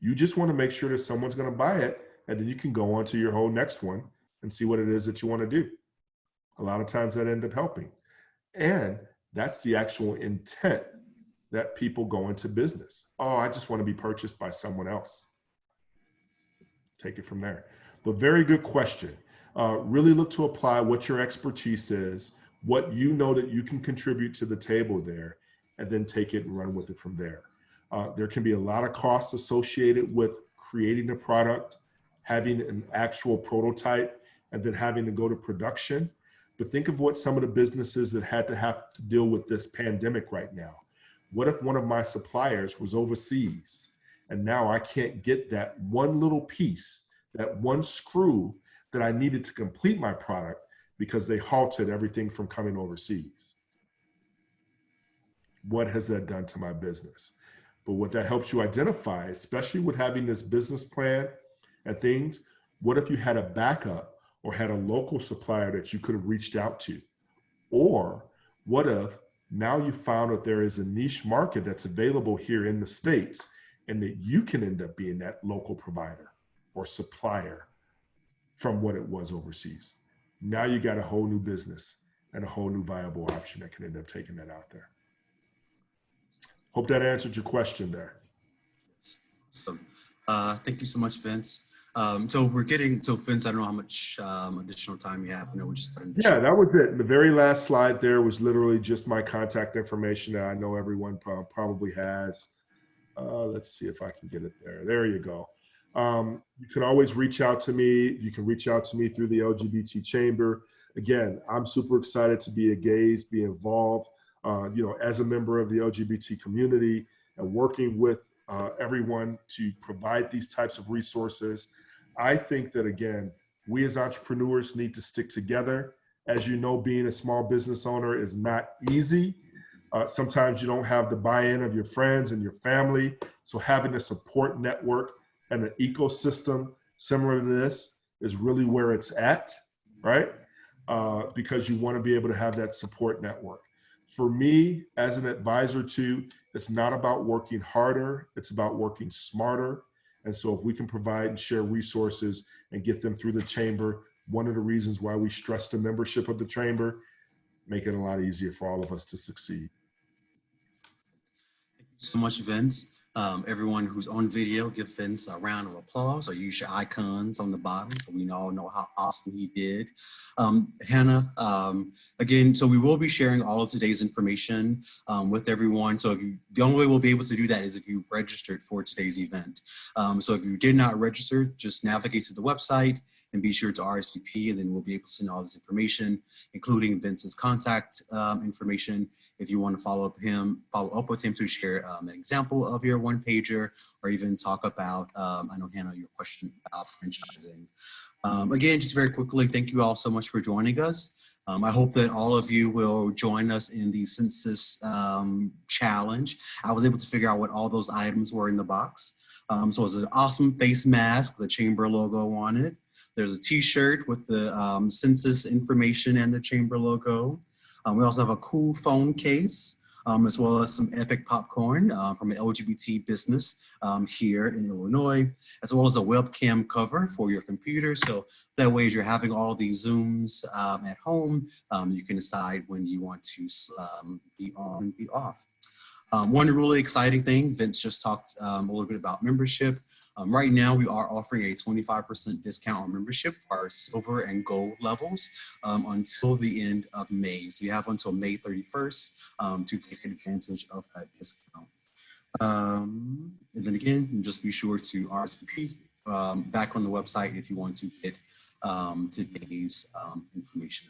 You just want to make sure that someone's going to buy it, and then you can go on to your whole next one and see what it is that you want to do. A lot of times that ends up helping. And that's the actual intent that people go into business. Oh, I just want to be purchased by someone else. Take it from there. But very good question. Really look to apply what your expertise is, what you know that you can contribute to the table there, and then take it and run with it from there. There can be a lot of costs associated with creating a product, having an actual prototype, and then having to go to production. But think of what some of the businesses that have to deal with this pandemic right now. What if one of my suppliers was overseas and now I can't get that one little piece, that one screw that I needed to complete my product because they halted everything from coming overseas? What has that done to my business? But what that helps you identify, especially with having this business plan and things, what if you had a backup or had a local supplier that you could have reached out to? Or what if now you found that there is a niche market that's available here in the States, and that you can end up being that local provider or supplier from what it was overseas? Now you got a whole new business and a whole new viable option that can end up taking that out there. Hope that answered your question there. Awesome. Thank you so much, Vince. So Vince, I don't know how much additional time you have. Yeah, that was it. The very last slide there was literally just my contact information that I know everyone probably has. Let's see if I can get it there. There you go. You can always reach out to me. You can reach out to me through the LGBT Chamber. Again, I'm super excited to be engaged, be involved, as a member of the LGBT community, and working with everyone to provide these types of resources. I think that, again, we as entrepreneurs need to stick together. As you know, being a small business owner is not easy. Sometimes you don't have the buy-in of your friends and your family. So having a support network and an ecosystem similar to this is really where it's at, right? Because you want to be able to have that support network. For me, as an advisor too, it's not about working harder, it's about working smarter. And so if we can provide and share resources and get them through the chamber, one of the reasons why we stress the membership of the chamber, make it a lot easier for all of us to succeed. Thank you so much, Vince. Everyone who's on video, give Vince a round of applause, or use your icons on the bottom so we all know how awesome he did. Hannah, again, so we will be sharing all of today's information with everyone. So the only way we'll be able to do that is if you registered for today's event. So if you did not register, just navigate to the website and be sure to RSVP, and then we'll be able to send all this information, including Vince's contact information. If you want to follow up with him to share an example of your one-pager, or even talk about, I know, Hannah, your question about franchising. Again, just very quickly, thank you all so much for joining us. I hope that all of you will join us in the census challenge. I was able to figure out what all those items were in the box. So it's an awesome face mask with the chamber logo on it. There's a t-shirt with the census information and the chamber logo. We also have a cool phone case, as well as some epic popcorn from an LGBT business here in Illinois, as well as a webcam cover for your computer. So that way, as you're having all these Zooms at home, you can decide when you want to be on and be off. One really exciting thing, Vince just talked a little bit about membership. Right now, we are offering a 25% discount on membership for our silver and gold levels until the end of May. So you have until May 31st to take advantage of that discount. And then again, just be sure to RSVP back on the website if you want to get today's information.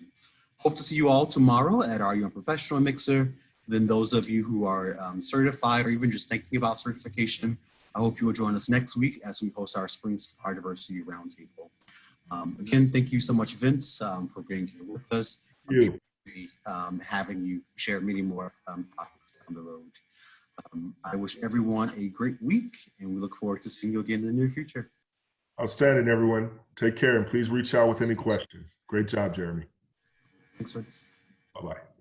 Hope to see you all tomorrow at our Young Professional Mixer. Then those of you who are certified or even just thinking about certification, I hope you will join us next week as we host our Spring Supplier Diversity Roundtable. Again, thank you so much, Vince, for being here with us. Thank you. Be having you share many more topics down the road. I wish everyone a great week, and we look forward to seeing you again in the near future. Outstanding, everyone. Take care, and please reach out with any questions. Great job, Jeremy. Thanks, Vince. Bye-bye.